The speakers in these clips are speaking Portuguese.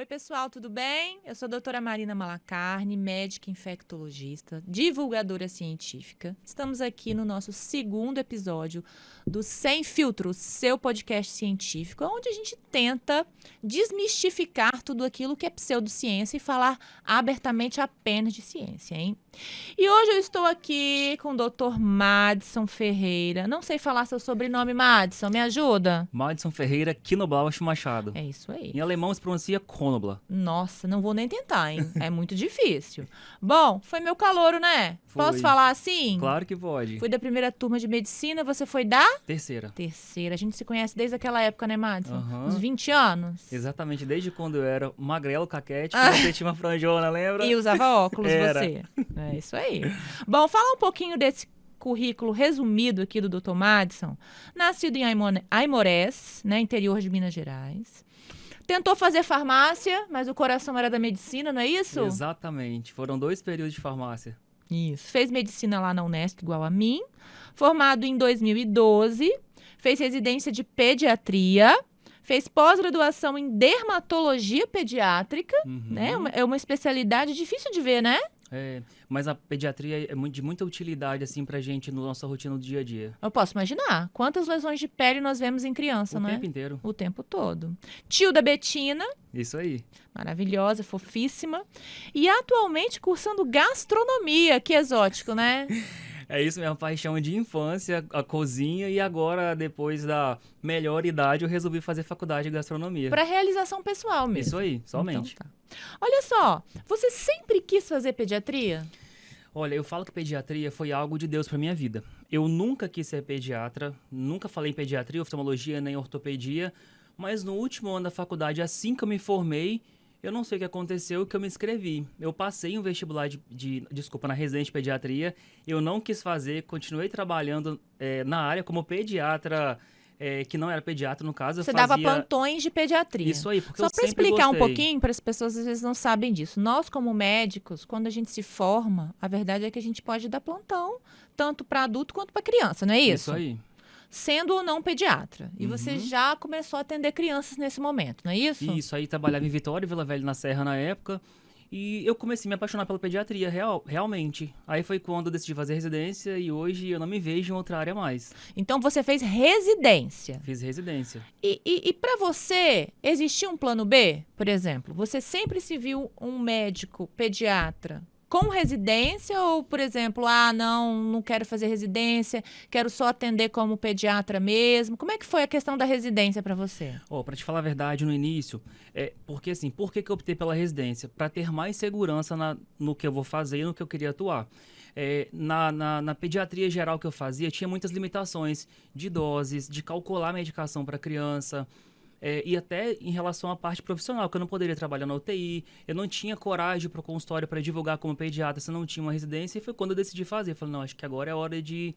Oi, pessoal, tudo bem? Eu sou a doutora Marina Malacarne, médica infectologista, divulgadora científica. Estamos aqui no nosso segundo episódio do Sem Filtro, seu podcast científico, onde a gente tenta desmistificar tudo aquilo que é pseudociência e falar abertamente apenas de ciência, hein? E hoje eu estou aqui com o Dr. Madison Ferreira. Não sei falar seu sobrenome, Madison, me ajuda? Madison Ferreira Knoblauch Machado. É isso aí. Em alemão se pronuncia Konobla. Nossa, não vou nem tentar, hein? É muito difícil. Bom, foi meu calouro, né? Foi. Posso falar assim? Claro que pode. Fui da primeira turma de medicina, você foi da? Terceira. Terceira. A gente se conhece desde aquela época, né, Madison? Aham. Uns 20 anos. Exatamente, desde quando eu era magrelo, caquete, você tinha uma franjona, lembra? E usava óculos, Era. você. É isso aí. Bom, fala um pouquinho desse currículo resumido aqui do Dr. Madison. Nascido em Aimorés, né, interior de Minas Gerais. Tentou fazer farmácia, mas o coração era da medicina, não é isso? Exatamente, foram 2 períodos de farmácia. Isso. Fez medicina lá na Unesp, igual a mim. Formado em 2012. Fez residência de pediatria. Fez pós-graduação em dermatologia pediátrica. Uhum. Né? É uma especialidade difícil de ver, né? É, mas a pediatria é de muita utilidade, assim, pra gente na nossa rotina do dia a dia. Eu posso imaginar. Quantas lesões de pele nós vemos em criança, O não tempo é? inteiro. O tempo todo. Tio da Betina, Isso aí. maravilhosa, fofíssima. E atualmente cursando gastronomia, que exótico, né? É isso mesmo, paixão de infância, a cozinha, e agora, depois da melhor idade, eu resolvi fazer faculdade de gastronomia. Para realização pessoal mesmo. Isso aí, somente. Então, tá. Olha só, você sempre quis fazer pediatria? Olha, eu falo que pediatria foi algo de Deus pra minha vida. Eu nunca quis ser pediatra, nunca falei em pediatria, oftalmologia, nem ortopedia, mas no último ano da faculdade, assim que eu me formei, eu não sei o que aconteceu, que eu me inscrevi. Eu passei um vestibular na residência de pediatria, eu não quis fazer, continuei trabalhando na área como pediatra, que não era pediatra no caso. Você eu dava fazia... plantões de pediatria. Isso aí, porque Só eu para sempre explicar um gostei. pouquinho, para as pessoas às vezes não sabem disso. Nós, como médicos, quando a gente se forma, a verdade é que a gente pode dar plantão, tanto para adulto quanto para criança, não é isso? Isso aí. Sendo ou não pediatra. E você já começou a atender crianças nesse momento, não é isso? Isso aí, trabalhava em Vitória, Vila Velha, na Serra, na época. E eu comecei a me apaixonar pela pediatria, realmente. Aí foi quando eu decidi fazer residência e hoje eu não me vejo em outra área mais. Então você fez residência. Fiz residência. E para você, existia um plano B? Por exemplo, você sempre se viu um médico pediatra com residência ou, por exemplo, não quero fazer residência, quero só atender como pediatra mesmo? Como é que foi a questão da residência para você? Pra te falar a verdade, no início, porque assim, por que eu optei pela residência? Para ter mais segurança no que eu vou fazer e no que eu queria atuar. Na pediatria geral que eu fazia, tinha muitas limitações de doses, de calcular a medicação para criança, e até em relação à parte profissional, que eu não poderia trabalhar na UTI, eu não tinha coragem para o consultório para divulgar como pediatra se eu não tinha uma residência, e foi quando eu decidi fazer. Eu falei, não, acho que agora é hora de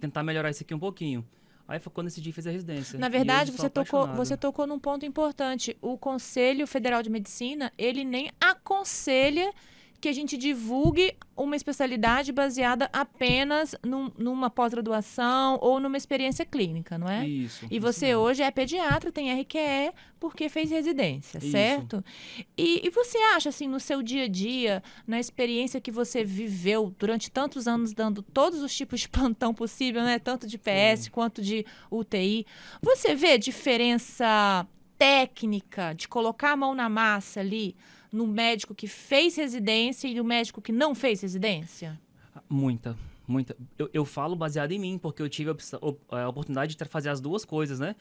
tentar melhorar isso aqui um pouquinho. Aí foi quando eu decidi fazer a residência. Na verdade, você tocou num ponto importante. O Conselho Federal de Medicina, ele nem aconselha que a gente divulgue uma especialidade baseada apenas numa pós-graduação ou numa experiência clínica, não é? Isso. E você hoje é pediatra, tem RQE, porque fez residência, certo? E você acha, assim, no seu dia a dia, na experiência que você viveu durante tantos anos dando todos os tipos de plantão possível, né? Tanto de PS quanto de UTI, você vê diferença técnica de colocar a mão na massa ali no médico que fez residência e no médico que não fez residência? Muita. Eu falo baseado em mim, porque eu tive a oportunidade de fazer as duas coisas, né?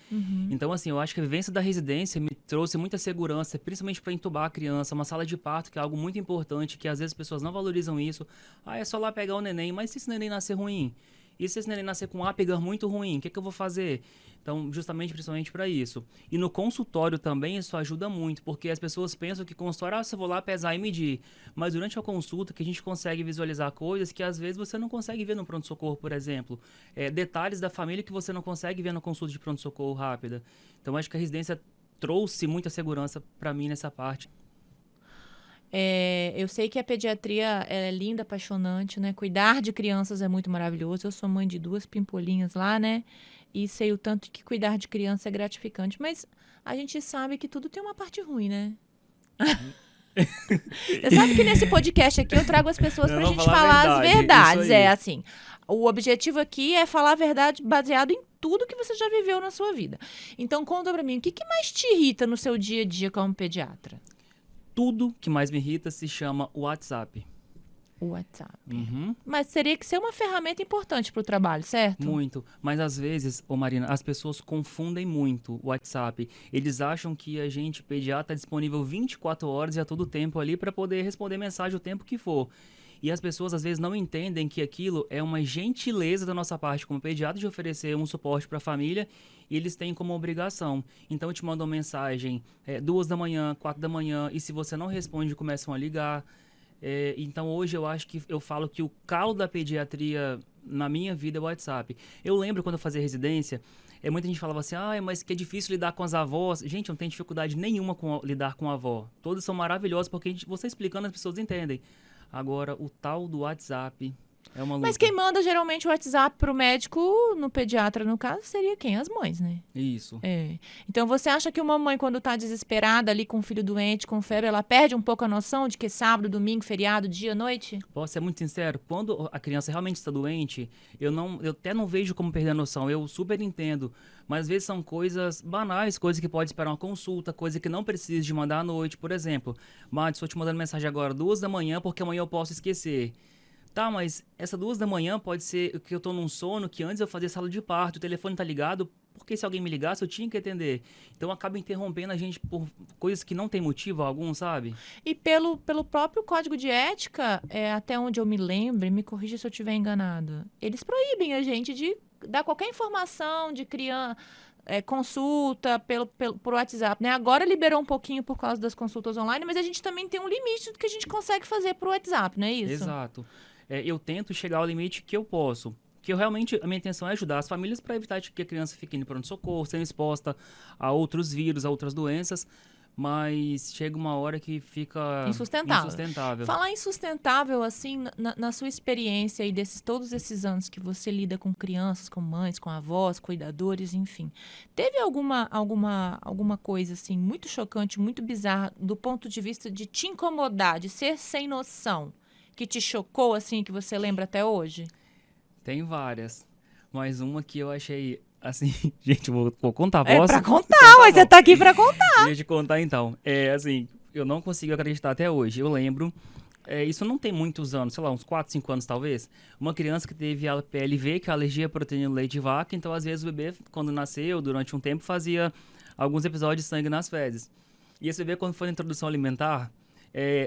Então, assim, eu acho que a vivência da residência me trouxe muita segurança, principalmente para entubar a criança, uma sala de parto, que é algo muito importante, que às vezes as pessoas não valorizam isso. É só lá pegar o neném, mas se esse neném nascer ruim? E se esse neném nascer com um Apgar muito ruim, o que eu vou fazer? Então, principalmente para isso. E no consultório também isso ajuda muito, porque as pessoas pensam que consultório, eu vou lá pesar e medir. Mas durante a consulta que a gente consegue visualizar coisas que às vezes você não consegue ver no pronto-socorro, por exemplo. Detalhes da família que você não consegue ver na consulta de pronto-socorro rápida. Então, acho que a residência trouxe muita segurança para mim nessa parte. Eu sei que a pediatria é linda, apaixonante, né? Cuidar de crianças é muito maravilhoso. Eu sou mãe de 2 pimpolinhas lá, né? E sei o tanto que cuidar de criança é gratificante. Mas a gente sabe que tudo tem uma parte ruim, né? Você sabe que nesse podcast aqui eu trago as pessoas pra gente falar as verdades. Assim, o objetivo aqui é falar a verdade baseado em tudo que você já viveu na sua vida. Então, conta pra mim, o que mais te irrita no seu dia a dia como pediatra? Tudo que mais me irrita se chama WhatsApp. O WhatsApp. Uhum. Mas teria que ser uma ferramenta importante para o trabalho, certo? Muito. Mas às vezes, Marina, as pessoas confundem muito o WhatsApp. Eles acham que a gente, pediatra, está disponível 24 horas e a todo tempo ali para poder responder mensagem o tempo que for. E as pessoas às vezes não entendem que aquilo é uma gentileza da nossa parte como pediatra de oferecer um suporte para a família e eles têm como obrigação. Então eu te mando uma mensagem 2 da manhã, 4 da manhã e se você não responde começam a ligar. Então hoje eu acho que eu falo que o calo da pediatria na minha vida é o WhatsApp. Eu lembro quando eu fazia residência, muita gente falava assim, mas que é difícil lidar com as avós. Gente, eu não tenho dificuldade nenhuma com lidar com a avó. Todos são maravilhosos porque você explicando as pessoas entendem. Agora, o tal do WhatsApp é uma luta. Mas quem manda geralmente o WhatsApp pro médico, no pediatra no caso, seria quem? As mães, né? Isso. Então você acha que uma mãe quando tá desesperada ali com um filho doente, com febre, ela perde um pouco a noção de que sábado, domingo, feriado, dia, noite? Posso ser muito sincero, quando a criança realmente está doente, eu até não vejo como perder a noção, eu super entendo. Mas às vezes são coisas banais, coisas que pode esperar uma consulta, coisa que não precisa de mandar à noite. Por exemplo, Madi, estou te mandando mensagem agora 2 da manhã porque amanhã eu posso esquecer. Tá, mas essa 2 da manhã pode ser que eu tô num sono que antes eu fazia sala de parto, o telefone tá ligado, porque se alguém me ligasse eu tinha que atender. Então acaba interrompendo a gente por coisas que não tem motivo algum, sabe? E pelo próprio código de ética, até onde eu me lembro, me corrija se eu estiver enganado, eles proíbem a gente de dar qualquer informação de criança, consulta por WhatsApp, né? Agora liberou um pouquinho por causa das consultas online, mas a gente também tem um limite do que a gente consegue fazer por WhatsApp, não é isso? Exato. Eu tento chegar ao limite que eu posso. Que a minha intenção é ajudar as famílias para evitar que a criança fique indo pronto-socorro, sendo exposta a outros vírus, a outras doenças. Mas chega uma hora que fica insustentável. Falar insustentável, assim, na sua experiência aí todos esses anos que você lida com crianças, com mães, com avós, cuidadores, enfim. Teve alguma coisa, assim, muito chocante, muito bizarra, do ponto de vista de te incomodar, de ser sem noção, que te chocou, assim, que você lembra até hoje? Tem várias. Mas uma que eu achei... Assim, gente, eu vou contar, posso? É pra contar, mas você tá aqui pra contar. Deixa eu te contar, então. Assim, eu não consigo acreditar até hoje. Eu lembro, isso não tem muitos anos, sei lá, uns 4, 5 anos talvez. Uma criança que teve a PLV, que é a alergia à proteína do leite de vaca. Então, às vezes, o bebê, quando nasceu, durante um tempo, fazia alguns episódios de sangue nas fezes. E esse bebê, quando foi na introdução alimentar...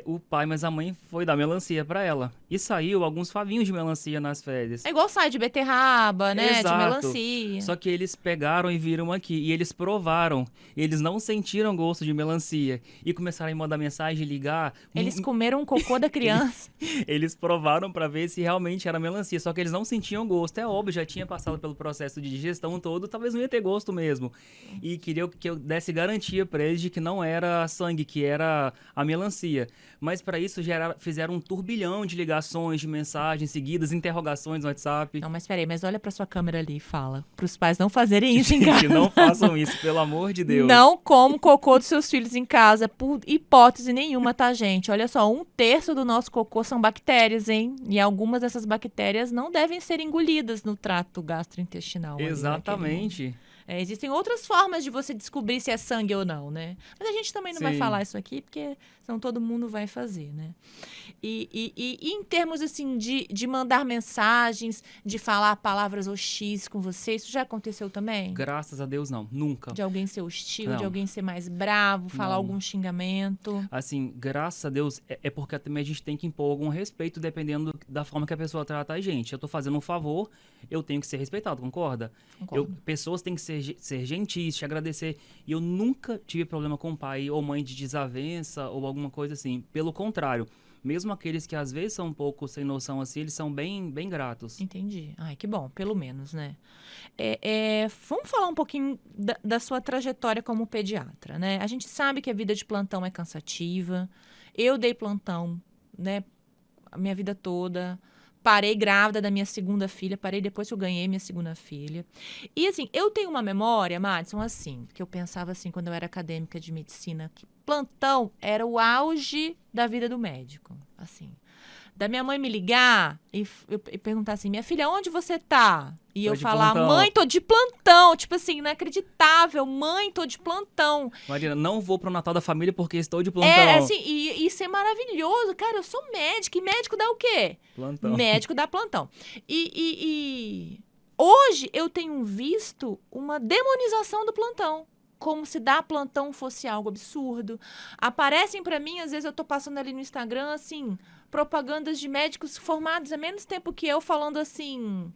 o pai, mas a mãe foi dar melancia pra ela. E saiu alguns favinhos de melancia nas fezes. É igual sai de beterraba, né? Exato. De melancia. Só que eles pegaram e viram aqui. E eles provaram. Eles não sentiram gosto de melancia. E começaram a mandar mensagem, ligar. Eles comeram o cocô da criança. Eles provaram pra ver se realmente era melancia. Só que eles não sentiam gosto. É óbvio, já tinha passado pelo processo de digestão todo. Talvez não ia ter gosto mesmo. E queria que eu desse garantia pra eles de que não era sangue, que era a melancia. Mas para isso fizeram um turbilhão de ligações, de mensagens seguidas, interrogações no WhatsApp. Não, mas peraí, mas olha pra sua câmera ali e fala pros pais não fazerem isso em casa. Gente, não façam isso, pelo amor de Deus. Não comam cocô dos seus filhos em casa, por hipótese nenhuma, tá, gente? Olha só, 1/3 do nosso cocô são bactérias, hein? E algumas dessas bactérias não devem ser engolidas no trato gastrointestinal. Exatamente. Existem outras formas de você descobrir se é sangue ou não, né? Mas a gente também não vai falar isso aqui, porque senão todo mundo vai fazer, né? E em termos, assim, de mandar mensagens, de falar palavras hostis com você, isso já aconteceu também? Graças a Deus, não. Nunca. De alguém ser hostil, Não. de alguém ser mais bravo, falar algum xingamento? Assim, graças a Deus, porque também a gente tem que impor algum respeito dependendo da forma que a pessoa trata a gente. Eu tô fazendo um favor, eu tenho que ser respeitado, concorda? Concordo. Pessoas têm que ser gentis, te agradecer. E eu nunca tive problema com pai ou mãe de desavença ou alguma coisa assim. Pelo contrário, mesmo aqueles que às vezes são um pouco sem noção assim, eles são bem, bem gratos. Entendi. Ai, que bom, pelo menos, né? Vamos falar um pouquinho da sua trajetória como pediatra, né? A gente sabe que a vida de plantão é cansativa. Eu dei plantão, né, a minha vida toda. Parei grávida da minha segunda filha, parei depois que eu ganhei minha segunda filha. E, assim, eu tenho uma memória, Madison, assim, que eu pensava, assim, quando eu era acadêmica de medicina, que plantão era o auge da vida do médico, assim. Da minha mãe me ligar e perguntar assim, minha filha, onde você tá? E eu falar, mãe, tô de plantão. Tipo assim, inacreditável. Mãe, tô de plantão. Marina, não vou pro Natal da família porque estou de plantão. Assim, e isso é maravilhoso. Cara, eu sou médica. E médico dá o quê? Plantão. Médico dá plantão. E hoje eu tenho visto uma demonização do plantão. Como se dar plantão fosse algo absurdo. Aparecem pra mim, às vezes eu tô passando ali no Instagram, assim, propagandas de médicos formados há menos tempo que eu, falando assim,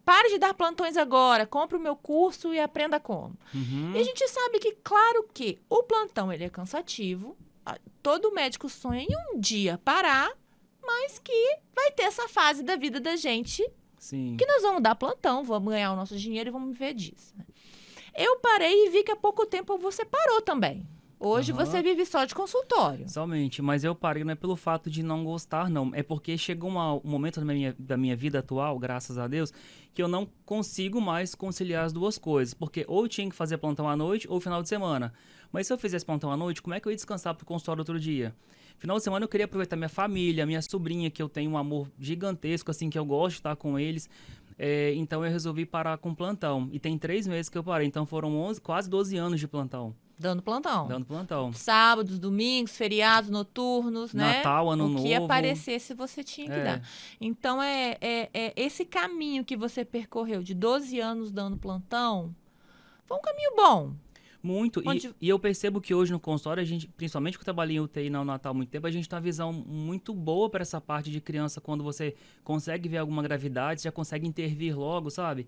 pare de dar plantões agora, compre o meu curso e aprenda como. Uhum. E a gente sabe que, claro que o plantão, ele é cansativo, todo médico sonha em um dia parar, mas que vai ter essa fase da vida da gente, Sim. que nós vamos dar plantão, vamos ganhar o nosso dinheiro e vamos viver disso, né? Eu parei e vi que há pouco tempo você parou também. Hoje você vive só de consultório. Somente, mas eu parei não é pelo fato de não gostar, não. É porque chegou um momento da minha vida atual, graças a Deus, que eu não consigo mais conciliar as duas coisas. Porque ou eu tinha que fazer plantão à noite ou final de semana. Mas se eu fizesse plantão à noite, como é que eu ia descansar pro consultório outro dia? Final de semana eu queria aproveitar minha família, minha sobrinha, que eu tenho um amor gigantesco, assim, que eu gosto de estar com eles. Então eu resolvi parar com plantão. E tem 3 meses que eu parei, então foram quase 12 anos de plantão. Dando plantão. Dando plantão. Sábados, domingos, feriados, noturnos, Natal, né? Ano Novo. O que aparecesse você tinha que dar. Então, esse caminho que você percorreu de 12 anos dando plantão, foi um caminho bom. Muito. E eu percebo que hoje no consultório, a gente, principalmente que eu trabalhei em UTI no Natal há muito tempo, a gente tem uma visão muito boa para essa parte de criança, quando você consegue ver alguma gravidade, já consegue intervir logo, sabe?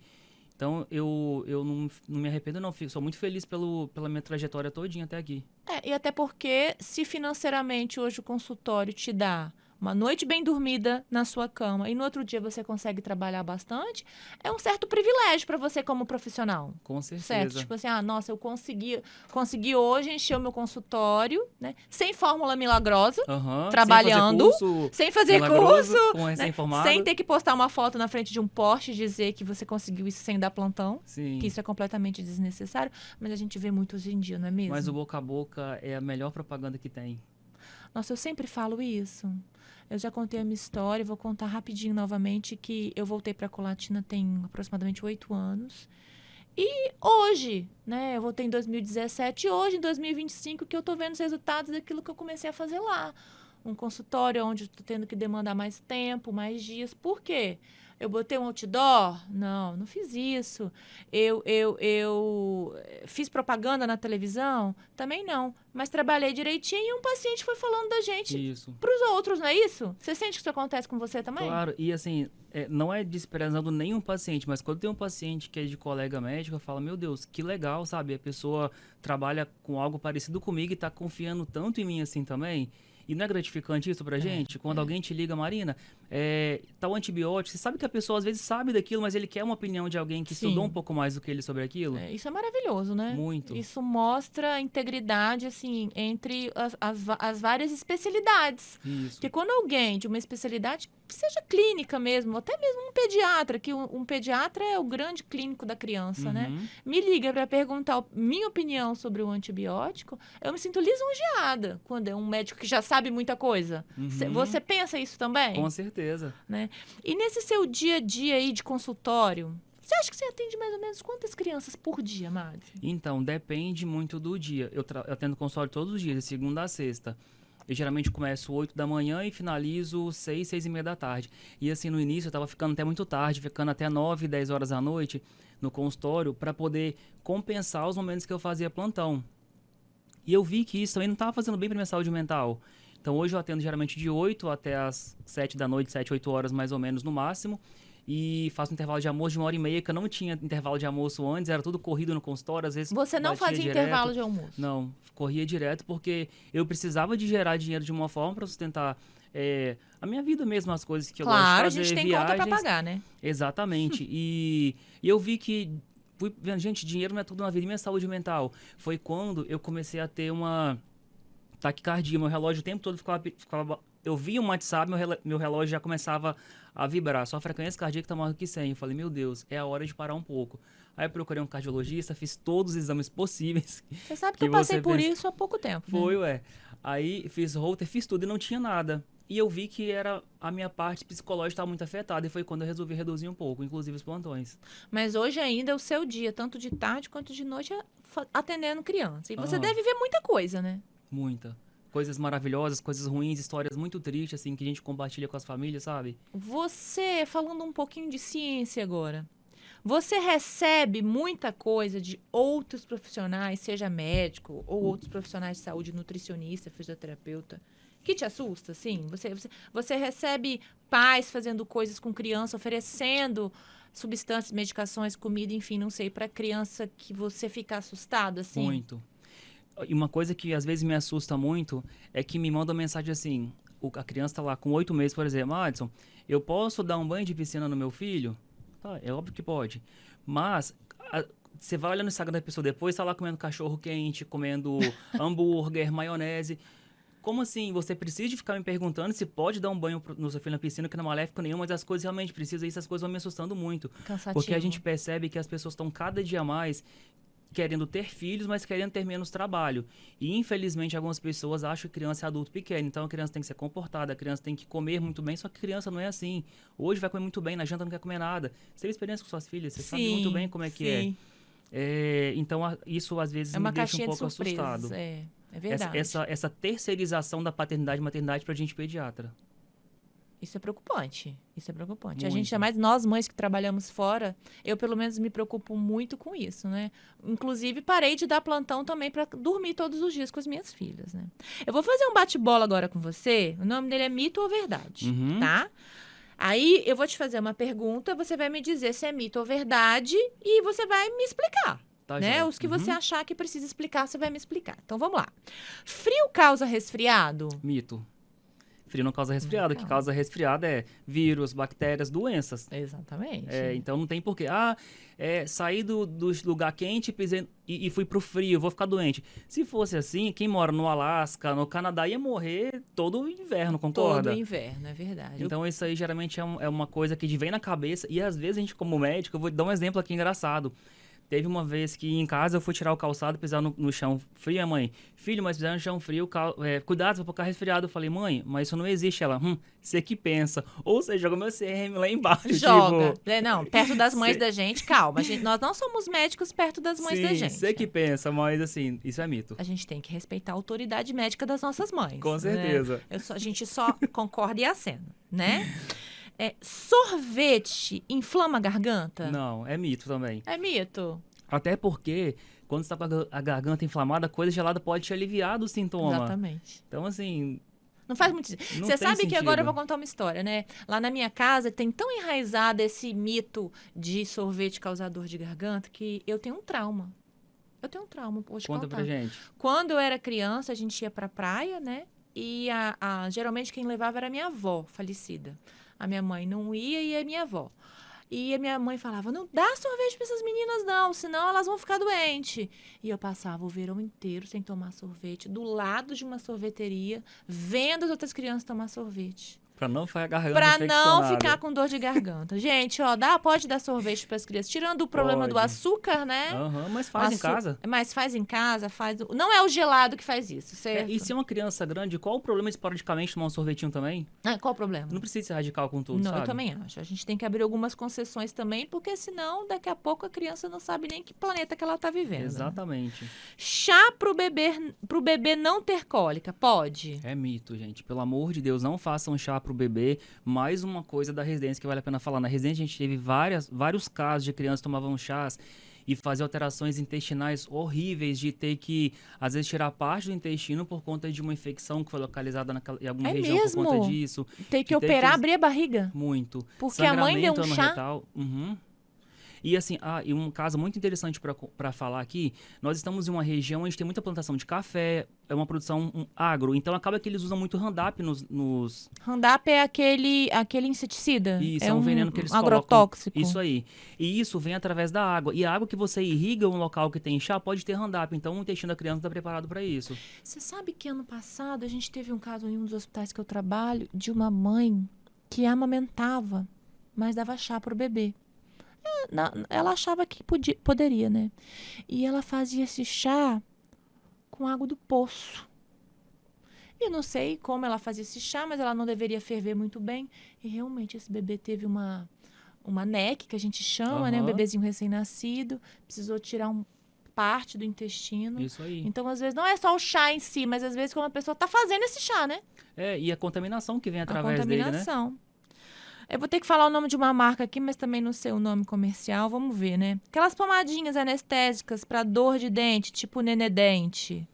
Então, eu não me arrependo, não. Sou muito feliz pela minha trajetória todinha até aqui. E até porque, se financeiramente hoje o consultório te dá uma noite bem dormida na sua cama e no outro dia você consegue trabalhar bastante, é um certo privilégio para você como profissional. Com certeza. Certo? Tipo assim, nossa, eu consegui hoje encher o meu consultório, né? Sem fórmula milagrosa, trabalhando, sem fazer curso, com recém-formado, sem ter que postar uma foto na frente de um poste e dizer que você conseguiu isso sem dar plantão. Sim. Que isso é completamente desnecessário, mas a gente vê muito hoje em dia, não é mesmo? Mas o boca a boca é a melhor propaganda que tem. Nossa, eu sempre falo isso. Eu já contei a minha história, vou contar rapidinho novamente que eu voltei para Colatina tem aproximadamente 8 anos. E hoje, né, eu voltei em 2017 e hoje, em 2025, que eu tô vendo os resultados daquilo que eu comecei a fazer lá. Um consultório onde eu tô tendo que demandar mais tempo, mais dias. Por quê? Eu botei um outdoor? Não fiz isso. Eu fiz propaganda na televisão? Também não. Mas trabalhei direitinho e um paciente foi falando da gente para os outros, não é isso? Você sente que isso acontece com você também? Claro, e assim, não é desprezando nenhum paciente, mas quando tem um paciente que é de colega médico, eu falo, meu Deus, que legal, sabe? A pessoa trabalha com algo parecido comigo e tá confiando tanto em mim assim também. E não é gratificante isso pra gente? Quando alguém te liga, Marina, tal antibiótico, você sabe que a pessoa às vezes sabe daquilo, mas ele quer uma opinião de alguém que estudou um pouco mais do que ele sobre aquilo? Isso é maravilhoso, né? Muito. Isso mostra a integridade, assim, entre as várias especialidades. Isso. Porque quando alguém de uma especialidade, seja clínica mesmo, até mesmo um pediatra, que um pediatra é o grande clínico da criança, né? Me liga para perguntar minha opinião sobre o antibiótico, eu me sinto lisonjeada quando é um médico que já sabe muita coisa. Você pensa isso também? Com certeza. Né? E nesse seu dia a dia aí de consultório, você acha que você atende mais ou menos quantas crianças por dia, Mari? Então, depende muito do dia. Eu atendo consultório todos os dias, de segunda a sexta. Eu geralmente começo 8 da manhã e finalizo 6, 6 e meia da tarde. E assim, no início eu tava ficando até muito tarde, ficando até 9, 10 horas da noite no consultório para poder compensar os momentos que eu fazia plantão. E eu vi que isso também não estava fazendo bem para minha saúde mental. Então hoje eu atendo geralmente de 8 até as 7 da noite, 7, 8 horas mais ou menos no máximo. E faço um intervalo de almoço de 1h30, que eu não tinha intervalo de almoço antes, era tudo corrido no consultório, às vezes você não fazia direto. Intervalo de almoço? Não, corria direto porque eu precisava de gerar dinheiro de uma forma para sustentar a minha vida mesmo, as coisas que eu gosto de fazer, claro, a gente tem viagens. Conta para pagar, né? Exatamente. E eu vi que, fui vendo, gente, dinheiro não é tudo na vida, e minha saúde mental. Foi quando eu comecei a ter uma taquicardia, meu relógio o tempo todo ficava eu via um WhatsApp, meu relógio já começava a vibrar. Só a frequência cardíaca tá maior do que 100. Eu falei, meu Deus, é a hora de parar um pouco. Aí eu procurei um cardiologista, fiz todos os exames possíveis. Você sabe que eu passei por isso há pouco tempo, né? Foi, ué. Aí fiz Holter, fiz tudo e não tinha nada. E eu vi que era a minha parte psicológica estava muito afetada. E foi quando eu resolvi reduzir um pouco, inclusive os plantões. Mas hoje ainda é o seu dia, tanto de tarde quanto de noite, atendendo criança. E você Aham. deve ver muita coisa, né? Muita. Coisas maravilhosas, coisas ruins, histórias muito tristes, assim, que a gente compartilha com as famílias, sabe? Você, falando um pouquinho de ciência agora, você recebe muita coisa de outros profissionais, seja médico ou outros profissionais de saúde, nutricionista, fisioterapeuta, que te assusta, assim? Você recebe pais fazendo coisas com criança, oferecendo substâncias, medicações, comida, enfim, não sei, para criança que você fica assustado, assim? Muito. E uma coisa que às vezes me assusta muito é que me mandam mensagem assim, a criança tá lá com 8 meses, por exemplo, Adson, eu posso dar um banho de piscina no meu filho? Tá, é óbvio que pode. Mas você vai olhando no Instagram da pessoa depois, tá lá comendo cachorro quente, comendo hambúrguer, maionese. Como assim? Você precisa de ficar me perguntando se pode dar um banho no seu filho na piscina, que não é maléfico nenhum, mas as coisas realmente precisam, e essas coisas vão me assustando muito. Cansativo. Porque a gente percebe que as pessoas estão cada dia mais querendo ter filhos, mas querendo ter menos trabalho. E, infelizmente, algumas pessoas acham que criança é adulto pequeno. Então, a criança tem que ser comportada, a criança tem que comer muito bem, só que criança não é assim. Hoje vai comer muito bem, na janta não quer comer nada. Você teve experiência com suas filhas, você sabe muito bem como é que é. Então, isso às vezes me deixa um pouco assustado. É verdade. Essa terceirização da paternidade e maternidade pra gente pediatra. Isso é preocupante. Isso é preocupante. Muito. A gente, mais nós mães que trabalhamos fora, eu pelo menos me preocupo muito com isso, né? Inclusive, parei de dar plantão também para dormir todos os dias com as minhas filhas, né? Eu vou fazer um bate-bola agora com você. O nome dele é Mito ou Verdade, tá? Aí eu vou te fazer uma pergunta, você vai me dizer se é mito ou verdade e você vai me explicar. Tá, né? joia. Os que você achar que precisa explicar, você vai me explicar. Então vamos lá. Frio causa resfriado? Mito. Frio não causa resfriado. O que causa resfriado é vírus, bactérias, doenças. Exatamente. Então não tem porquê. Saí do lugar quente pisei, e fui pro frio, vou ficar doente. Se fosse assim, quem mora no Alasca, no Canadá, ia morrer todo o inverno, concorda? Todo inverno, é verdade. Então isso aí geralmente é uma coisa que vem na cabeça. E às vezes a gente, como médico, eu vou dar um exemplo aqui engraçado. Teve uma vez que em casa eu fui tirar o calçado, pisar no chão frio, a mãe, filho, mas pisar no chão frio, cuidado, você vai ficar resfriado. Eu falei, mãe, mas isso não existe. Ela, você que pensa. Ou seja, joga meu CRM lá embaixo. Joga. Tipo, Não, perto das mães da gente, calma. Nós não somos médicos perto das mães da gente. Você que pensa, mas assim, isso é mito. A gente tem que respeitar a autoridade médica das nossas mães. Com certeza. Né? A gente só concorda e acena, né? Sorvete inflama a garganta? Não, é mito também. É mito. Até porque, quando você tá com a garganta inflamada, coisa gelada pode te aliviar do sintoma. Exatamente. Então, assim... Não faz muito sentido. Você sabe que agora eu vou contar uma história, né? Lá na minha casa tem tão enraizado esse mito de sorvete causador de garganta que eu tenho um trauma. Hoje Conta pra gente. Quando eu era criança, a gente ia pra praia, né? E geralmente quem levava era a minha avó, falecida. A minha mãe não ia e a minha avó. E a minha mãe falava, não dá sorvete para essas meninas não, senão elas vão ficar doentes. E eu passava o verão inteiro sem tomar sorvete, do lado de uma sorveteria, vendo as outras crianças tomar sorvete. Pra não ficar garganta Pra não ficar com dor de garganta. Gente, ó, pode dar sorvete pras crianças. Tirando o problema do açúcar, né? Mas faz em casa. Mas faz em casa, Não é o gelado que faz isso, certo? E se é uma criança grande, qual o problema de esporadicamente tomar um sorvetinho também? Qual o problema? Não precisa ser radical com tudo, sabe? Eu também acho. A gente tem que abrir algumas concessões também, porque senão, daqui a pouco, a criança não sabe nem que planeta que ela tá vivendo. Exatamente. Né? Chá pro bebê não ter cólica, pode? É mito, gente. Pelo amor de Deus, não façam chá pro bebê. Mais uma coisa da residência que vale a pena falar. Na residência a gente teve vários casos de crianças que tomavam chás e faziam alterações intestinais horríveis, de ter que, às vezes, tirar parte do intestino por conta de uma infecção que foi localizada em alguma região por conta disso. Tem que operar, abrir a barriga? Muito. Porque a mãe deu um chá? Retal. E assim, e um caso muito interessante para falar aqui, nós estamos em uma região onde tem muita plantação de café, é uma produção agro, então acaba que eles usam muito Roundup nos... Roundup é aquele inseticida? Isso, é um veneno que eles agrotóxico. colocam. Isso aí. E isso vem através da água. E a água que você irriga um local que tem chá pode ter Roundup, então o intestino da criança está preparado para isso. Você sabe que ano passado a gente teve um caso em um dos hospitais que eu trabalho de uma mãe que amamentava, mas dava chá pro bebê. ela achava que poderia, né? E ela fazia esse chá com água do poço. E não sei como ela fazia esse chá, mas ela não deveria ferver muito bem. E realmente esse bebê teve uma NEC, que a gente chama, né? Um bebezinho recém-nascido. Precisou tirar parte do intestino. Isso aí. Então, às vezes, não é só o chá em si, mas às vezes quando a pessoa tá fazendo esse chá, né? E a contaminação que vem através dele, né? A contaminação. Eu vou ter que falar o nome de uma marca aqui, mas também não sei o nome comercial. Vamos ver, né? Aquelas pomadinhas anestésicas para dor de dente, tipo Nenedente.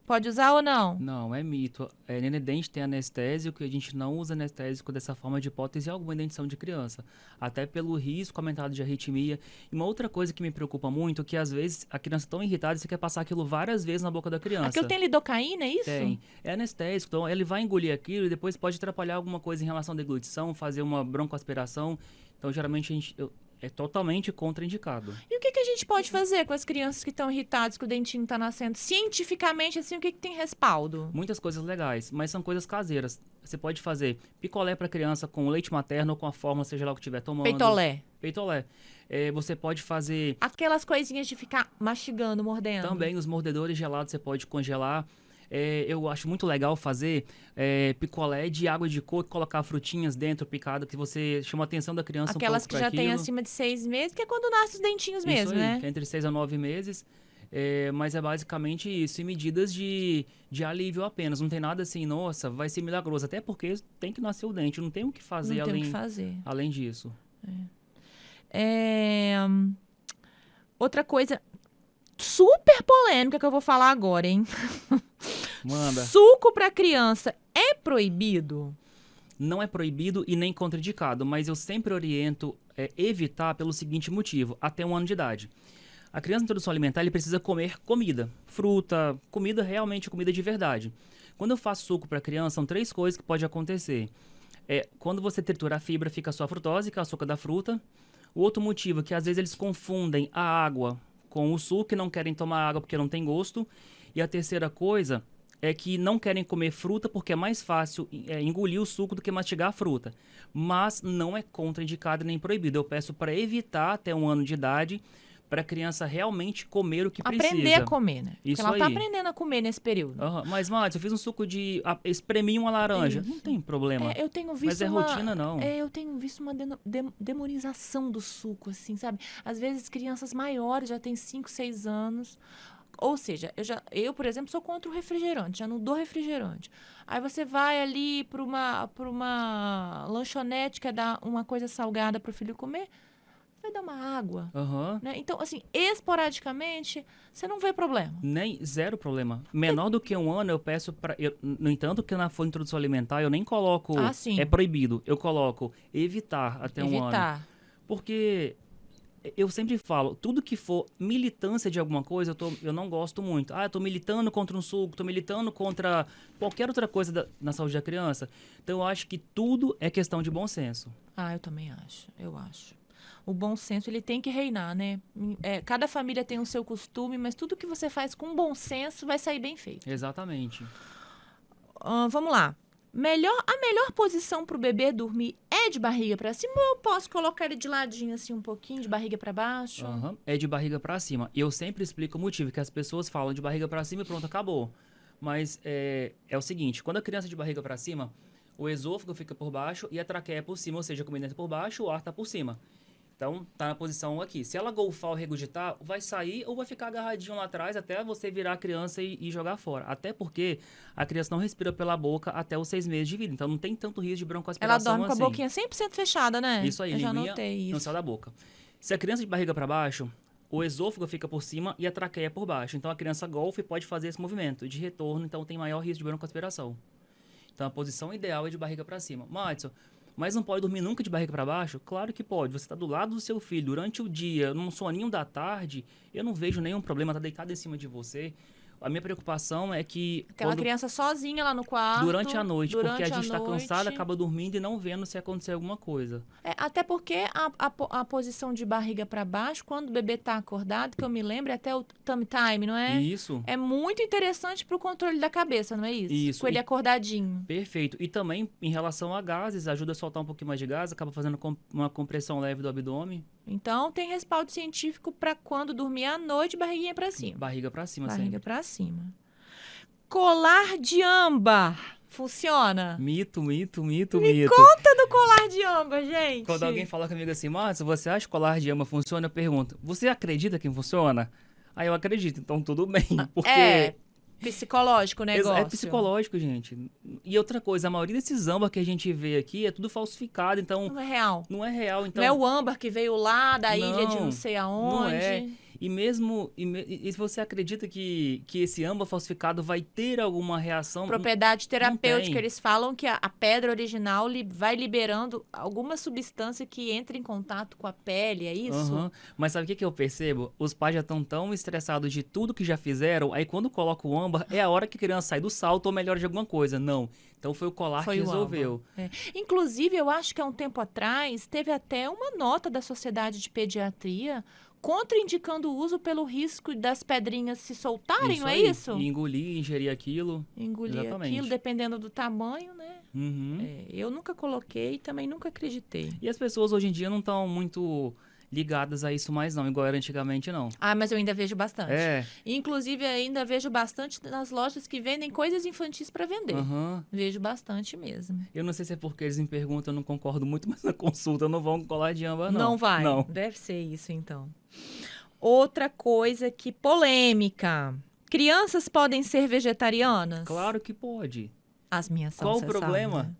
Pode usar ou não? Não, é mito. Nenedente tem anestésico e a gente não usa anestésico dessa forma de hipótese alguma em dentição de criança. Até pelo risco aumentado de arritmia. E uma outra coisa que me preocupa muito é que às vezes a criança tão irritada, você quer passar aquilo várias vezes na boca da criança. Aquilo tem lidocaína, é isso? Tem. É anestésico, então ele vai engolir aquilo e depois pode atrapalhar alguma coisa em relação à deglutição, fazer uma broncoaspiração. Então, geralmente, é totalmente contraindicado. E o que a gente pode fazer com as crianças que estão irritadas, que o dentinho está nascendo? Cientificamente, assim, o que tem respaldo? Muitas coisas legais, mas são coisas caseiras. Você pode fazer picolé para criança com leite materno ou com a fórmula, seja lá o que estiver tomando. Peitolé. Peitolé. Você pode fazer... Aquelas coisinhas de ficar mastigando, mordendo. Também os mordedores gelados você pode congelar. Eu acho muito legal fazer picolé de água de coco, colocar frutinhas dentro, picada, que você chama a atenção da criança Aquelas um pouco que já tem acima de 6 meses, que é quando nascem os dentinhos isso mesmo, aí, né? Que é entre 6 a 9 meses. Mas é basicamente isso, e medidas de alívio apenas. Não tem nada assim, nossa, vai ser milagroso. Até porque tem que nascer o dente, não tem o que fazer, além disso. Outra coisa super polêmica que eu vou falar agora, hein? Manda. Suco para criança é proibido? Não é proibido e nem contraindicado, mas eu sempre oriento evitar pelo seguinte motivo, até 1 ano de idade. A criança em introdução alimentar, ele precisa comer comida, fruta, comida realmente, comida de verdade. Quando eu faço suco para criança, são 3 coisas que pode acontecer. Quando você tritura a fibra, fica só a frutose, que é o açúcar da fruta. O outro motivo é que às vezes eles confundem a água com o suco e não querem tomar água porque não tem gosto. E a terceira coisa é que não querem comer fruta porque é mais fácil engolir o suco do que mastigar a fruta. Mas não é contraindicado nem proibido. Eu peço para evitar até 1 ano de idade, para a criança realmente comer o que precisa. Aprender a comer, né? Isso porque ela aí. tá aprendendo a comer nesse período. Mas, Márcio, eu fiz um suco de... espremi uma laranja. Isso. Não tem problema. Eu tenho visto mas rotina, não. Eu tenho visto uma demonização do suco, assim, sabe? Às vezes crianças maiores, já têm 5, 6 anos... Ou seja, eu, por exemplo, sou contra o refrigerante, já não dou refrigerante. Aí você vai ali para uma lanchonete, quer dar uma coisa salgada para o filho comer, vai dar uma água. Né? Então, assim, esporadicamente, você não vê problema. Nem zero problema. Menor do que 1 ano, eu peço para... No entanto, que na folha de introdução alimentar, eu nem coloco... É proibido. Eu coloco evitar até 1 ano. Porque... Eu sempre falo, tudo que for militância de alguma coisa, eu não gosto muito. Eu tô militando contra um suco, tô militando contra qualquer outra coisa na saúde da criança. Então, eu acho que tudo é questão de bom senso. Eu também acho. Eu acho. O bom senso, ele tem que reinar, né? Cada família tem o seu costume, mas tudo que você faz com bom senso vai sair bem feito. Exatamente. Vamos lá. A melhor posição para o bebê dormir é de barriga para cima ou eu posso colocar ele de ladinho assim um pouquinho, de barriga para baixo? É de barriga para cima. E eu sempre explico o motivo, que as pessoas falam de barriga para cima e pronto, acabou. Mas é o seguinte, quando a criança é de barriga para cima, o esôfago fica por baixo e a traqueia por cima, ou seja, a comida entra por baixo, o ar tá por cima. Então, tá na posição aqui. Se ela golfar ou regurgitar, vai sair ou vai ficar agarradinho lá atrás até você virar a criança e jogar fora. Até porque a criança não respira pela boca até os 6 meses de vida. Então, não tem tanto risco de broncoaspiração assim. Ela dorme com a boquinha 100% fechada, né? Isso aí, eu já notei isso. Não sai da boca. Se a criança de barriga para baixo, o esôfago fica por cima e a traqueia por baixo. Então, a criança golfa e pode fazer esse movimento de retorno. Então, tem maior risco de broncoaspiração. Então, a posição ideal é de barriga para cima. Madison, mas não pode dormir nunca de barriga para baixo? Claro que pode. Você está do lado do seu filho durante o dia, num soninho da tarde, eu não vejo nenhum problema, tá deitado em cima de você. A minha preocupação é que... Aquela criança sozinha lá no quarto. Durante a noite, porque a gente está cansado, acaba dormindo e não vendo se acontecer alguma coisa. Até porque a posição de barriga para baixo, quando o bebê está acordado, que eu me lembro, é até o tummy time, não é? Isso. É muito interessante para o controle da cabeça, não é isso? Isso. Com ele acordadinho. Perfeito. E também, em relação a gases, ajuda a soltar um pouquinho mais de gás, acaba fazendo uma compressão leve do abdômen. Então, tem respaldo científico para quando dormir à noite, barriguinha para cima. Barriga pra cima, Barriga sempre. para cima. Colar de âmbar. Funciona? Mito. Conta do colar de âmbar, gente. Quando alguém fala comigo assim, Márcio, você acha que o colar de âmbar funciona? Eu pergunto, você acredita que funciona? Aí eu acredito, então tudo bem, porque... É psicológico o negócio. É psicológico, gente. E outra coisa, a maioria desses âmbar que a gente vê aqui é tudo falsificado, então... Não é real. Não é real, então... Não é o âmbar que veio lá da ilha de não sei aonde. Não é. E mesmo... E se você acredita que esse âmbar falsificado vai ter alguma reação... Propriedade terapêutica, tem. eles falam que a pedra original vai liberando alguma substância que entra em contato com a pele, é isso? Uhum. Mas sabe o que eu percebo? Os pais já estão tão estressados de tudo que já fizeram, aí quando coloca o âmbar, é a hora que a criança sai do salto ou melhora de alguma coisa. Não. Então foi o colar que resolveu. É. Inclusive, eu acho que há um tempo atrás, teve até uma nota da Sociedade de Pediatria contraindicando o uso pelo risco das pedrinhas se soltarem, não é isso? E engolir, ingerir aquilo. Engolir Exatamente. aquilo, dependendo do tamanho, né? Uhum. Eu nunca coloquei e também nunca acreditei. E as pessoas hoje em dia não estão muito ligadas a isso mais não, igual era antigamente não. Ah, mas eu ainda vejo bastante. É. Inclusive, ainda vejo bastante nas lojas que vendem coisas infantis para vender. Uhum. Vejo bastante mesmo. Eu não sei se é porque eles me perguntam, eu não concordo muito, mas na consulta não vão colar de âmbar, não. Não vai? Não. Deve ser isso, então. Outra coisa que polêmica. Crianças podem ser vegetarianas? Claro que pode. As minhas são, Qual o você problema? sabe, né?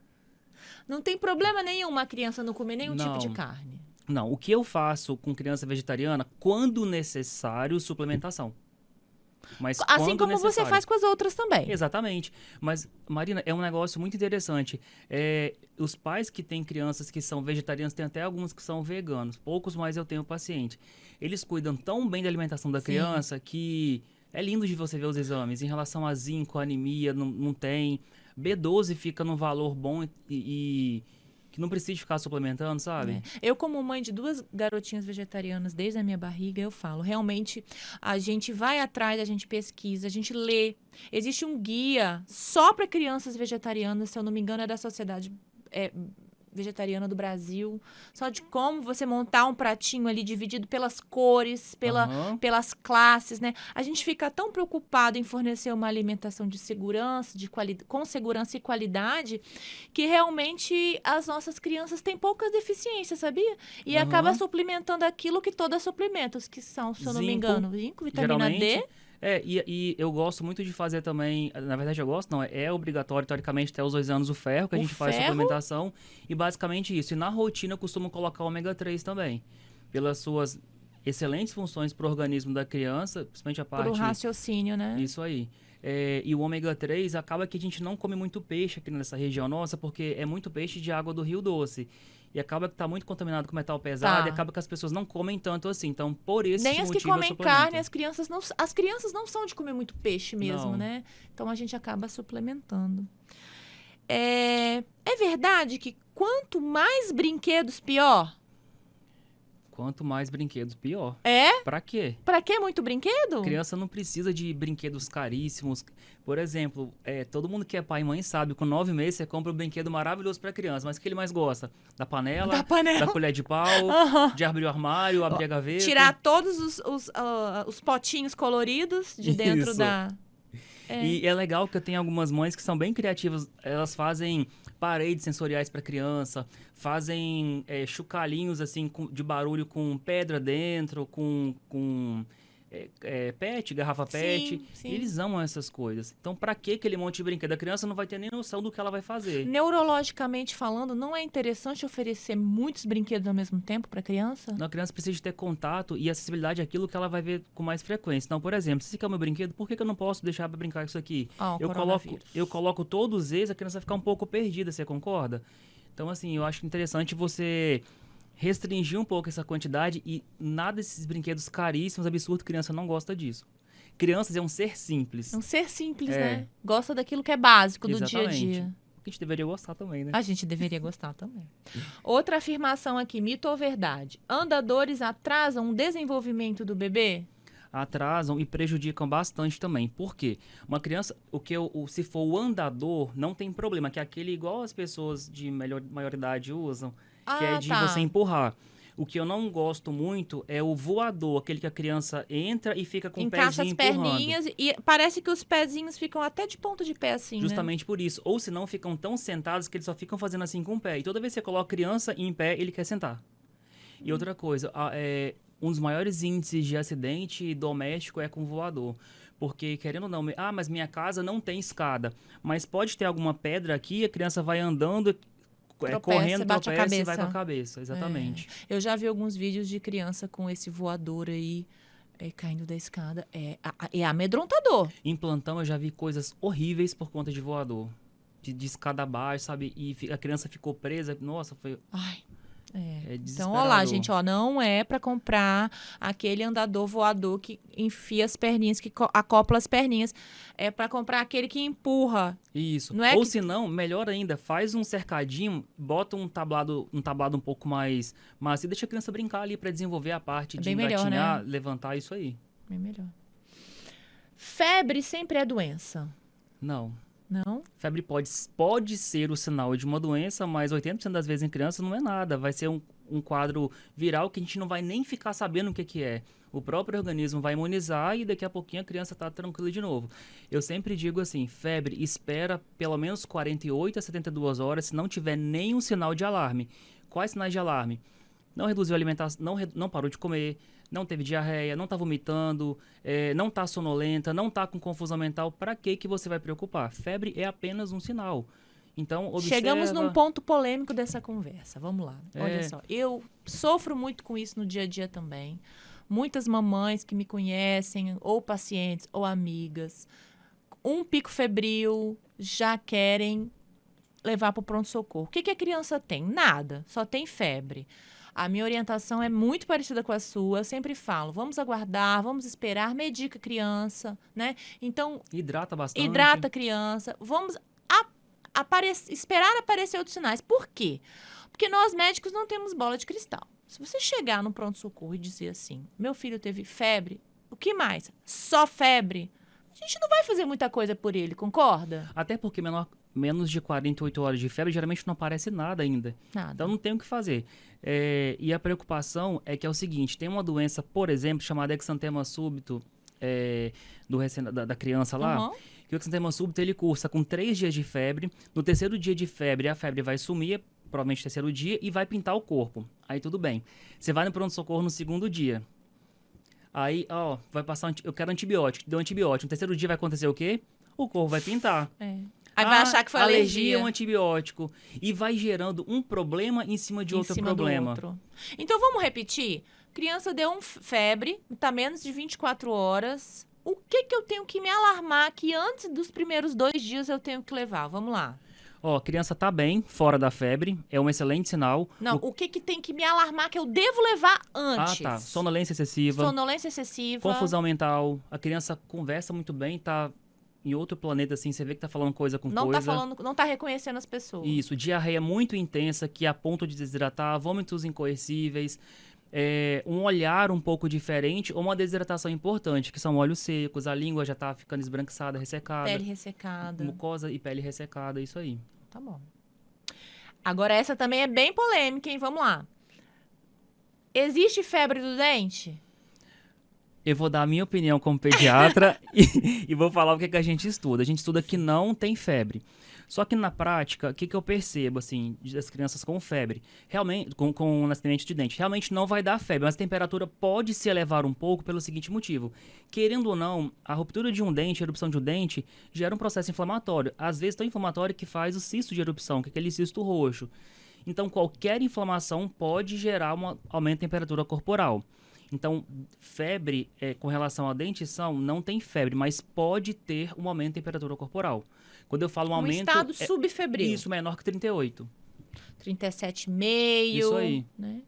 Não tem problema nenhum uma criança não comer nenhum tipo de Não. carne. Não, o que eu faço com criança vegetariana, quando necessário, suplementação. Mas Assim quando como você necessário. faz com as outras também. Exatamente. Mas, Marina, é um negócio muito interessante. Os pais que têm crianças que são vegetarianos, tem até alguns que são veganos. Poucos, mas eu tenho paciente. Eles cuidam tão bem da alimentação da criança que é lindo de você ver os exames. Em relação a zinco, anemia, não tem. B12 fica num valor bom e que não precisa ficar suplementando, sabe? Eu, como mãe de 2 garotinhas vegetarianas desde a minha barriga, eu falo, realmente, a gente vai atrás, a gente pesquisa, a gente lê. Existe um guia só para crianças vegetarianas, se eu não me engano, é da Sociedade Vegetariana do Brasil, só de como você montar um pratinho ali dividido pelas cores, pelas classes, né? A gente fica tão preocupado em fornecer uma alimentação de segurança, com segurança e qualidade, que realmente as nossas crianças têm poucas deficiências, sabia? E acaba suplementando aquilo que todas suplementam, que são, se eu não me engano, zinco, vitamina D. E eu gosto muito de fazer também, na verdade eu gosto, não, é obrigatório, teoricamente, até os 2 anos o ferro, que a gente faz suplementação, e basicamente isso. E na rotina eu costumo colocar o ômega 3 também, pelas suas excelentes funções para o organismo da criança, principalmente a parte... Para o raciocínio, né? Isso aí. E o ômega 3 acaba que a gente não come muito peixe aqui nessa região nossa, porque é muito peixe de água do Rio Doce. E acaba que está muito contaminado com metal pesado e acaba que as pessoas não comem tanto assim. Então, por esse motivo, nem as que comem carne, as crianças não são de comer muito peixe mesmo, né? Então, a gente acaba suplementando. É verdade que quanto mais brinquedos, pior? Quanto mais brinquedos, pior. Pra quê? Pra que muito brinquedo? Criança não precisa de brinquedos caríssimos. Por exemplo, todo mundo que é pai e mãe sabe, com 9 meses você compra um brinquedo maravilhoso pra criança. Mas o que ele mais gosta? Da panela, da colher de pau, de abrir o armário, abrir a gaveta. Tirar todos os potinhos coloridos de dentro Isso. da... E é legal que eu tenho algumas mães que são bem criativas. Elas fazem paredes sensoriais para criança, fazem chocalhinhos assim de barulho com pedra dentro, com garrafa PET. Sim. Eles amam essas coisas. Então, para que aquele monte de brinquedo? A criança não vai ter nem noção do que ela vai fazer. Neurologicamente falando, não é interessante oferecer muitos brinquedos ao mesmo tempo para a criança? Não, a criança precisa de ter contato e acessibilidade àquilo que ela vai ver com mais frequência. Então, por exemplo, se esse aqui é o meu brinquedo, por que eu não posso deixar para brincar com isso aqui? Eu coloco todos eles, a criança vai ficar um pouco perdida, você concorda? Então, assim, eu acho interessante você restringir um pouco essa quantidade e nada desses brinquedos caríssimos, absurdos, criança não gosta disso. Crianças é um ser simples. É um ser simples, né? Gosta daquilo que é básico do dia a dia. Que a gente deveria gostar também, né? A gente deveria gostar também. Outra afirmação aqui, mito ou verdade? Andadores atrasam o desenvolvimento do bebê? Atrasam e prejudicam bastante também. Por quê? Uma criança, se for o andador, não tem problema, que é aquele igual as pessoas de maior idade usam, que é de você empurrar. O que eu não gosto muito é o voador, aquele que a criança entra e fica com o Encaixa pezinho as empurrando. perninhas e parece que os pezinhos ficam até de ponta de pé assim, Justamente por isso. Ou se não, ficam tão sentados que eles só ficam fazendo assim com o pé. E toda vez que você coloca a criança em pé, ele quer sentar. E outra coisa, um dos maiores índices de acidente doméstico é com voador. Porque, querendo ou não, mas minha casa não tem escada. Mas pode ter alguma pedra aqui, a criança vai andando, correndo, bate a tropeça e vai cabeça. com a cabeça. Exatamente. Eu já vi alguns vídeos de criança com esse voador aí caindo da escada. É amedrontador. Em plantão, eu já vi coisas horríveis por conta de voador. De escada abaixo, sabe? E a criança ficou presa. Nossa, foi... Ai. Então, desesperador. ó lá, gente, ó, não é pra comprar aquele andador voador que enfia as perninhas, que acopla as perninhas. É pra comprar aquele que empurra. Isso. Não é Ou que- se não, melhor ainda, faz um cercadinho, bota um tablado um pouco mais macio e deixa a criança brincar ali pra desenvolver a parte de bem melhor, engatinhar, né? levantar, isso aí. É melhor. Febre sempre é doença. Não. Não? Febre pode ser o sinal de uma doença, mas 80% das vezes em criança não é nada. Vai ser um quadro viral que a gente não vai nem ficar sabendo o que é. O próprio organismo vai imunizar e daqui a pouquinho a criança está tranquila de novo. Eu sempre digo assim, febre, espera pelo menos 48 a 72 horas se não tiver nenhum sinal de alarme. Quais sinais de alarme? Não reduziu a alimentação, não parou de comer, não teve diarreia, não está vomitando, não está sonolenta, não está com confusão mental. Para que você vai preocupar? Febre é apenas um sinal. Então, observa... Chegamos num ponto polêmico dessa conversa. Vamos lá. Olha só, eu sofro muito com isso no dia a dia também. Muitas mamães que me conhecem, ou pacientes, ou amigas, um pico febril, já querem levar para o pronto-socorro. O que a criança tem? Nada, só tem febre. A minha orientação é muito parecida com a sua. Eu sempre falo, vamos aguardar, vamos esperar, medica a criança, né? Então, hidrata bastante. hidrata a criança. Vamos esperar aparecer outros sinais. Por quê? Porque nós médicos não temos bola de cristal. Se você chegar no pronto-socorro e dizer assim, meu filho teve febre, o que mais? Só febre. A gente não vai fazer muita coisa por ele, concorda? Até porque menos de 48 horas de febre, geralmente não aparece nada ainda. Nada. Então não tem o que fazer. E a preocupação é que é o seguinte, tem uma doença, por exemplo, chamada exantema súbito da criança lá, que o exantema súbito ele cursa com 3 dias de febre. No terceiro dia de febre, a febre vai sumir, provavelmente no terceiro dia, e vai pintar o corpo. Aí tudo bem. Você vai no pronto-socorro no segundo dia. Aí, vai passar, eu quero antibiótico, deu antibiótico. No terceiro dia vai acontecer o quê? O corpo vai pintar. Aí vai achar que foi alergia. É um antibiótico. E vai gerando um problema em cima de outro problema. Então, vamos repetir? Criança deu febre, está menos de 24 horas. O que eu tenho que me alarmar que antes dos primeiros 2 dias eu tenho que levar? Vamos lá. A criança tá bem, fora da febre, é um excelente sinal. Não, o que tem que me alarmar que eu devo levar antes? Tá. Sonolência excessiva. Confusão mental. A criança conversa muito bem, tá em outro planeta, assim, você vê que tá falando coisa com coisa. Não tá reconhecendo as pessoas. Isso, diarreia muito intensa, que é a ponto de desidratar, vômitos incoercíveis, um olhar um pouco diferente ou uma desidratação importante, que são olhos secos, a língua já tá ficando esbranquiçada, ressecada. Pele ressecada. Mucosa e pele ressecada, isso aí. Tá bom. Agora, essa também é bem polêmica, hein? Vamos lá. Existe febre do dente? Eu vou dar a minha opinião como pediatra e vou falar o que a gente estuda. A gente estuda que não tem febre. Só que na prática, o que eu percebo, assim, das crianças com febre, realmente, com nascimento de dente, realmente não vai dar febre, mas a temperatura pode se elevar um pouco pelo seguinte motivo. Querendo ou não, a ruptura de um dente, a erupção de um dente, gera um processo inflamatório. Às vezes tão inflamatório que faz o cisto de erupção, que é aquele cisto roxo. Então, qualquer inflamação pode gerar um aumento da temperatura corporal. Então, febre, com relação à dentição, não tem febre, mas pode ter um aumento da temperatura corporal. Quando eu falo um aumento... estado subfebril. Isso, menor que 38. 37,5. Isso aí. Né?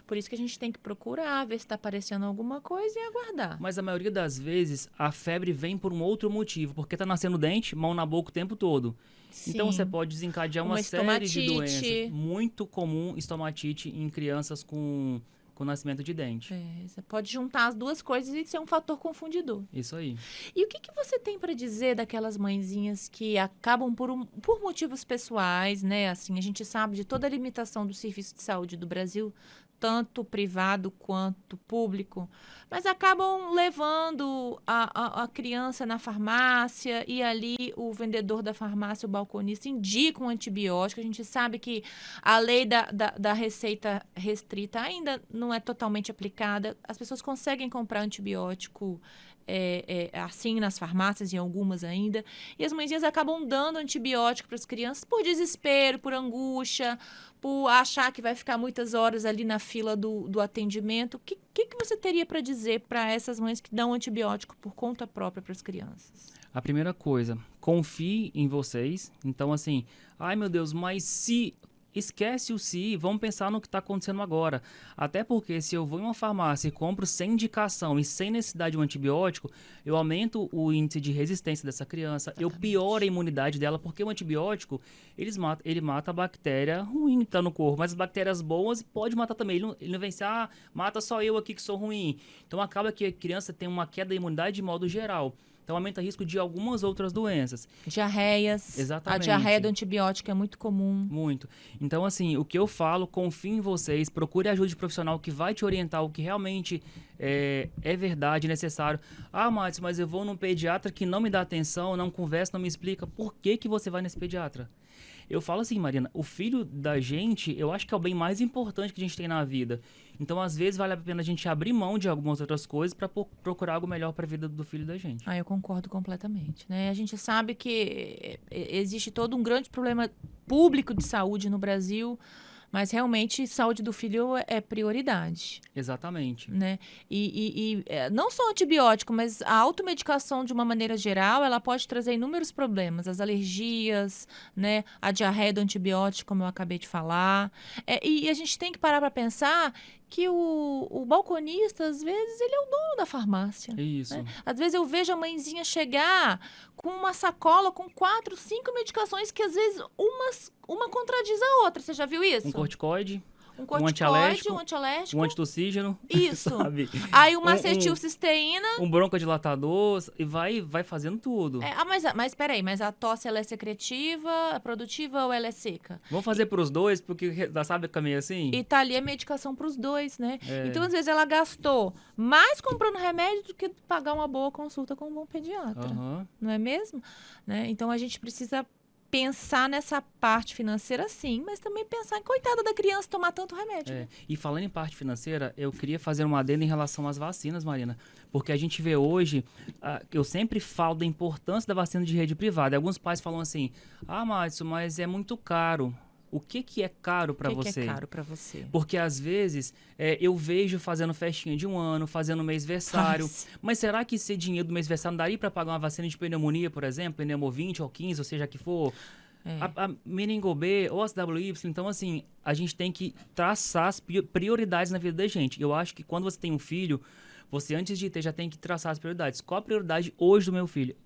Por isso que a gente tem que procurar, ver se está aparecendo alguma coisa e aguardar. Mas a maioria das vezes, a febre vem por um outro motivo, porque está nascendo dente, mão na boca o tempo todo. Sim. Então, você pode desencadear uma série de doenças. Muito comum estomatite em crianças com nascimento de dente. Você pode juntar as duas coisas e ser um fator confundidor. Isso aí. E o que você tem para dizer daquelas mãezinhas que acabam por motivos pessoais, né? Assim, a gente sabe de toda a limitação do serviço de saúde do Brasil, tanto privado quanto público, mas acabam levando a criança na farmácia e ali o vendedor da farmácia, o balconista, indica um antibiótico. A gente sabe que a lei da receita restrita ainda não é totalmente aplicada. As pessoas conseguem comprar antibiótico assim nas farmácias, em algumas ainda, e as mãezinhas acabam dando antibiótico para as crianças por desespero, por angústia, por achar que vai ficar muitas horas ali na fila do atendimento. O que você teria para dizer para essas mães que dão antibiótico por conta própria para as crianças? A primeira coisa, confie em vocês. Então, assim, ai meu Deus, mas se... Esquece o se, vamos pensar no que está acontecendo agora. Até porque se eu vou em uma farmácia e compro sem indicação e sem necessidade de um antibiótico, eu aumento o índice de resistência dessa criança, eu pioro a imunidade dela, porque o antibiótico, ele mata a bactéria ruim que está no corpo, mas as bactérias boas pode matar também. Ele não vem assim, mata só eu aqui que sou ruim. Então acaba que a criança tem uma queda da imunidade de modo geral. Então, aumenta o risco de algumas outras doenças. Diarreias. Exatamente. A diarreia do antibiótico é muito comum. Muito. Então, assim, o que eu falo, confie em vocês, procure ajuda de profissional que vai te orientar o que realmente é verdade, necessário. Márcio, mas eu vou num pediatra que não me dá atenção, não conversa, não me explica. Por que você vai nesse pediatra? Eu falo assim, Marina, o filho da gente, eu acho que é o bem mais importante que a gente tem na vida. Então, às vezes, vale a pena a gente abrir mão de algumas outras coisas para procurar algo melhor para a vida do filho da gente. Eu concordo completamente, né? A gente sabe que existe todo um grande problema público de saúde no Brasil, mas realmente saúde do filho é prioridade. Exatamente. Né? E não só antibiótico, mas a automedicação de uma maneira geral, ela pode trazer inúmeros problemas. As alergias, né? A diarreia do antibiótico, como eu acabei de falar. E a gente tem que parar para pensar que o balconista, às vezes, ele é o dono da farmácia. Isso. Né? Às vezes eu vejo a mãezinha chegar com uma sacola com 4, 5 medicações que, às vezes, uma contradiz a outra. Você já viu isso? Um corticoide. Um antialérgico, um antitussígeno. Isso. Sabe? Aí uma acetilcisteína. Um broncodilatador e vai fazendo tudo. Mas peraí, mas a tosse ela é secretiva, é produtiva ou ela é seca? Vamos fazer para os dois, porque sabe que é meio assim? E tá ali a medicação para os dois, né? Então, às vezes, ela gastou mais comprando remédio do que pagar uma boa consulta com um bom pediatra. Não é mesmo? Né? Então, a gente precisa pensar nessa parte financeira, sim, mas também pensar em coitada da criança tomar tanto remédio. Né? E falando em parte financeira, eu queria fazer uma adenda em relação às vacinas, Marina, porque a gente vê hoje, eu sempre falo da importância da vacina de rede privada. Alguns pais falam assim, Márcio, mas é muito caro. O que é caro para você? O que é caro para você? Porque, às vezes, eu vejo fazendo festinha de um ano, fazendo mêsversário. Mas será que esse dinheiro do mêsversário não daria para pagar uma vacina de pneumonia, por exemplo? Pneumo 20 ou 15, ou seja, que for... A meningo B ou a SWY. Então, assim, a gente tem que traçar as prioridades na vida da gente. Eu acho que quando você tem um filho, você, antes de ter, já tem que traçar as prioridades. Qual a prioridade hoje do meu filho?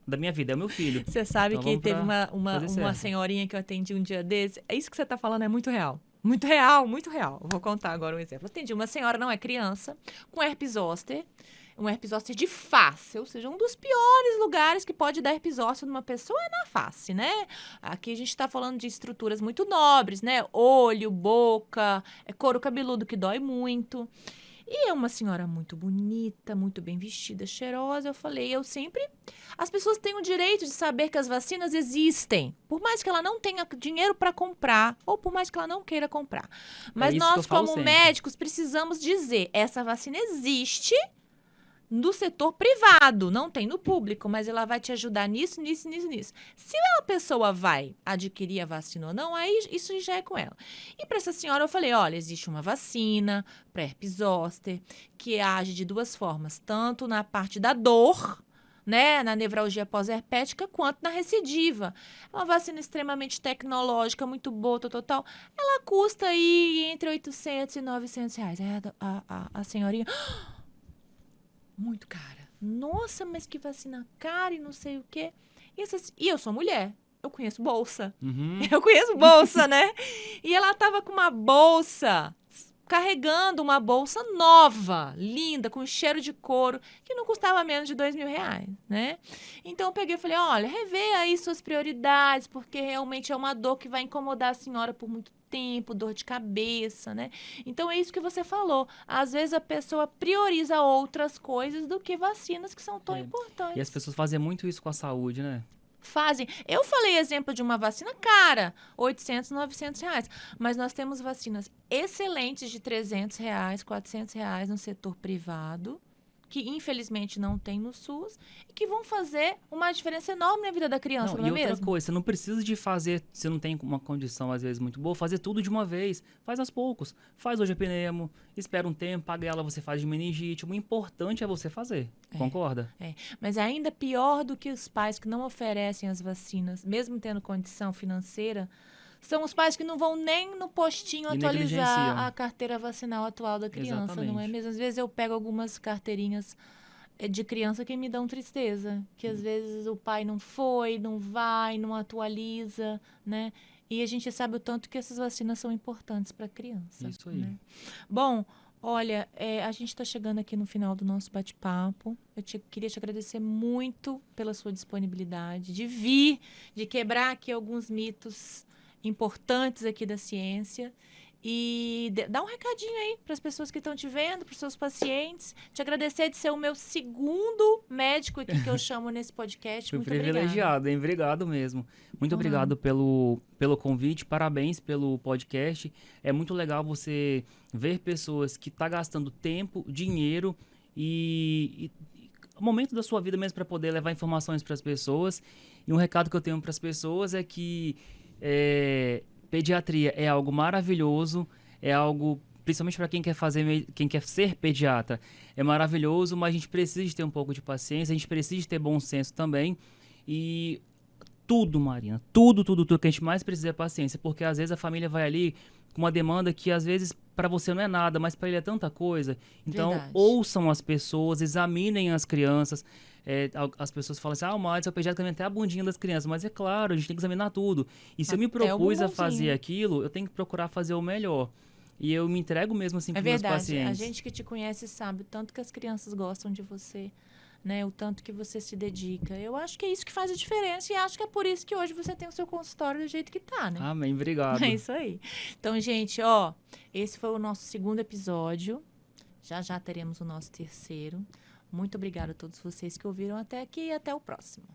Da minha vida, é o meu filho. Você sabe que teve uma senhorinha que eu atendi um dia desse. Isso que você está falando é muito real. Muito real, muito real. Vou contar agora um exemplo. Eu atendi uma senhora, não é criança, com herpes zoster. Um herpes zoster de face, ou seja, um dos piores lugares que pode dar herpes zoster numa pessoa é na face, né? Aqui a gente está falando de estruturas muito nobres, né? Olho, boca, couro cabeludo que dói muito. E é uma senhora muito bonita, muito bem vestida, cheirosa. Eu falei, as pessoas têm o direito de saber que as vacinas existem, por mais que ela não tenha dinheiro para comprar, ou por mais que ela não queira comprar. Mas nós, como médicos, precisamos dizer, essa vacina existe no setor privado, não tem no público, mas ela vai te ajudar nisso. Se a pessoa vai adquirir a vacina ou não, aí isso já é com ela. E para essa senhora eu falei, olha, existe uma vacina para herpes zoster que age de duas formas, tanto na parte da dor, né, na nevralgia pós-herpética, quanto na recidiva. É uma vacina extremamente tecnológica, muito boa, total. Ela custa aí entre 800 e 900 reais. Aí a senhorinha... Muito cara. Nossa, mas que vacina cara e não sei o quê. E eu sou mulher. Eu conheço bolsa. Eu conheço bolsa, né? E ela tava com uma bolsa carregando uma bolsa nova, linda, com cheiro de couro, que não custava menos de R$2.000, né? Então eu peguei e falei, olha, revê aí suas prioridades, porque realmente é uma dor que vai incomodar a senhora por muito tempo, dor de cabeça, né? Então é isso que você falou. Às vezes a pessoa prioriza outras coisas do que vacinas que são tão importantes. E as pessoas fazem muito isso com a saúde, né? Fazem. Eu falei exemplo de uma vacina cara, R$800, R$900. Mas nós temos vacinas excelentes de R$300, R$400 no setor privado, que infelizmente não tem no SUS, e que vão fazer uma diferença enorme na vida da criança, não é e outra mesmo? coisa, você não precisa de fazer, se não tem uma condição às vezes muito boa, fazer tudo de uma vez. Faz aos poucos. Faz hoje a pneumo, espera um tempo, paga ela, você faz de meningite. O importante é você fazer. Concorda? Mas ainda pior do que os pais que não oferecem as vacinas, mesmo tendo condição financeira, são os pais que não vão nem no postinho atualizar a carteira vacinal atual da criança, Exatamente. não é mesmo? Às vezes eu pego algumas carteirinhas de criança que me dão tristeza, que às vezes o pai não foi, não vai, não atualiza, né? E a gente sabe o tanto que essas vacinas são importantes para a criança. Isso aí. Né? Bom, olha, a gente está chegando aqui no final do nosso bate-papo. Queria te agradecer muito pela sua disponibilidade de vir, de quebrar aqui alguns mitos importantes aqui da ciência e dar um recadinho aí para as pessoas que estão te vendo, para os seus pacientes. Te agradecer de ser o meu segundo médico aqui que eu chamo nesse podcast. Fui muito privilegiado, hein? Obrigado mesmo. Muito obrigado pelo convite, parabéns pelo podcast. É muito legal você ver pessoas que estão gastando tempo, dinheiro e momento da sua vida mesmo para poder levar informações para as pessoas. E um recado que eu tenho para as pessoas é que pediatria é algo maravilhoso, é algo, principalmente para quem quer ser pediatra, é maravilhoso, mas a gente precisa de ter um pouco de paciência, a gente precisa de ter bom senso também. E tudo, Marina, tudo que a gente mais precisa é paciência, porque às vezes a família vai ali com uma demanda que às vezes para você não é nada, mas para ele é tanta coisa. Então, Verdade. ouçam as pessoas, examinem as crianças. As pessoas falam assim, o Mads é o pediatra também até a bundinha das crianças. Mas é claro, a gente tem que examinar tudo. E se eu me propus a fazer aquilo, eu tenho que procurar fazer o melhor. E eu me entrego mesmo assim para meus pacientes. É verdade. A gente que te conhece sabe o tanto que as crianças gostam de você, né? O tanto que você se dedica. Eu acho que é isso que faz a diferença e acho que é por isso que hoje você tem o seu consultório do jeito que tá, né? Amém, obrigado. É isso aí. Então, gente, esse foi o nosso segundo episódio. Já teremos o nosso terceiro. Muito obrigada a todos vocês que ouviram até aqui e até o próximo.